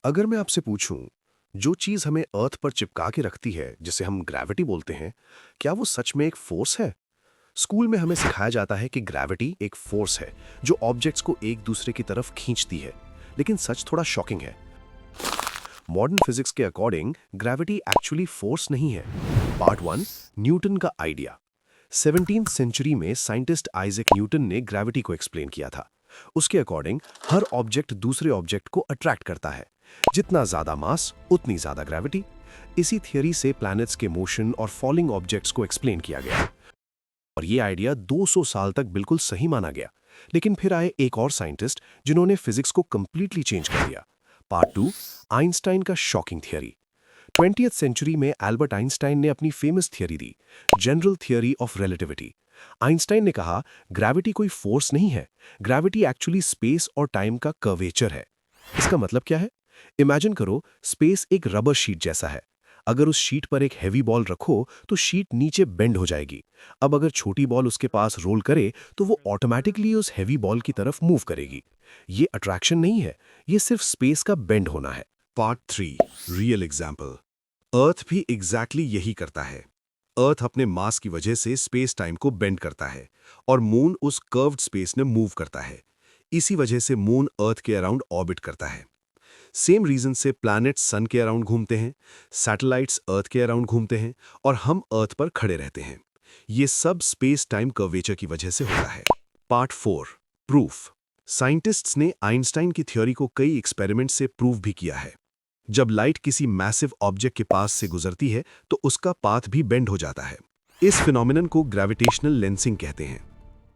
अगर मैं आपसे पूछूं, जो चीज हमें अर्थ पर चिपका के रखती है, जिसे हम ग्रेविटी बोलते हैं, क्या वो सच में एक फोर्स है? स्कूल में हमें सिखाया जाता है कि ग्रेविटी एक फोर्स है जो ऑब्जेक्ट्स को एक दूसरे की तरफ खींचती है। लेकिन सच थोड़ा शॉकिंग है। मॉडर्न फिजिक्स के अकॉर्डिंग ग्रेविटी एक्चुअली फोर्स नहीं है। पार्ट 1, न्यूटन का आइडिया। 17th सेंचुरी में साइंटिस्ट आइजैक न्यूटन ने ग्रेविटी को एक्सप्लेन किया था। उसके अकॉर्डिंग हर ऑब्जेक्ट दूसरे ऑब्जेक्ट को अट्रैक्ट करता है। जितना ज्यादा मास उतनी ज्यादा ग्रेविटी। इसी थियरी से प्लैनेट्स के मोशन और फॉलिंग ऑब्जेक्ट्स को एक्सप्लेन किया गया और ये आइडिया 200 साल तक बिल्कुल सही माना गया। लेकिन फिर आए एक और साइंटिस्ट जिन्होंने फिजिक्स को कंप्लीटली चेंज कर दिया। पार्ट 2, आइंस्टाइन का शॉकिंग थियरी। 20th सेंचुरी में एल्बर्ट आइंस्टाइन ने अपनी famous theory the, general theory of relativity. Einstein ने कहा, ग्रेविटी कोई फोर्स नहीं है, ग्रेविटी एक्चुअली स्पेस और टाइम का कर्वेचर है। इसका मतलब क्या है? इमेजिन करो, स्पेस एक रबर शीट जैसा है। अगर उस शीट पर एक हैवी बॉल रखो तो शीट नीचे बेंड हो जाएगी। अब अगर छोटी बॉल उसके पास रोल करे तो वो ऑटोमेटिकली उस हैवी बॉल की तरफ मूव करेगी। ये अट्रैक्शन नहीं है, ये सिर्फ स्पेस का बेंड होना है। Part 3, real example. अर्थ भी एग्जैक्टली यही करता है। अर्थ अपने मास की वजह से स्पेस टाइम को बेंड करता है और मून उस कर्व्ड स्पेस में मूव करता है। इसी वजह से मून अर्थ के अराउंड ऑर्बिट करता है। सेम रीजन से प्लैनेट्स सन के अराउंड घूमते हैं, सैटेलाइट्स अर्थ के अराउंड घूमते हैं और हम अर्थ पर खड़े रहते हैं। ये सब स्पेस टाइम कर्वेचर की वजह से होता है। Part 4, proof. साइंटिस्ट्स ने आइंस्टाइन की थ्योरी को कई एक्सपेरिमेंट से प्रूव भी किया है। जब लाइट किसी मैसिव ऑब्जेक्ट के पास से गुजरती है तो उसका पाथ भी बेंड हो जाता है। इस फिनोमिनन को ग्रेविटेशनल लेंसिंग कहते हैं।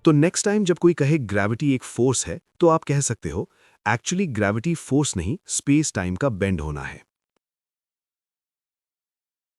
तो नेक्स्ट टाइम जब कोई कहे ग्रेविटी एक फोर्स है तो आप कह सकते हो, एक्चुअली ग्रेविटी फोर्स नहीं, स्पेस टाइम का बेंड होना है।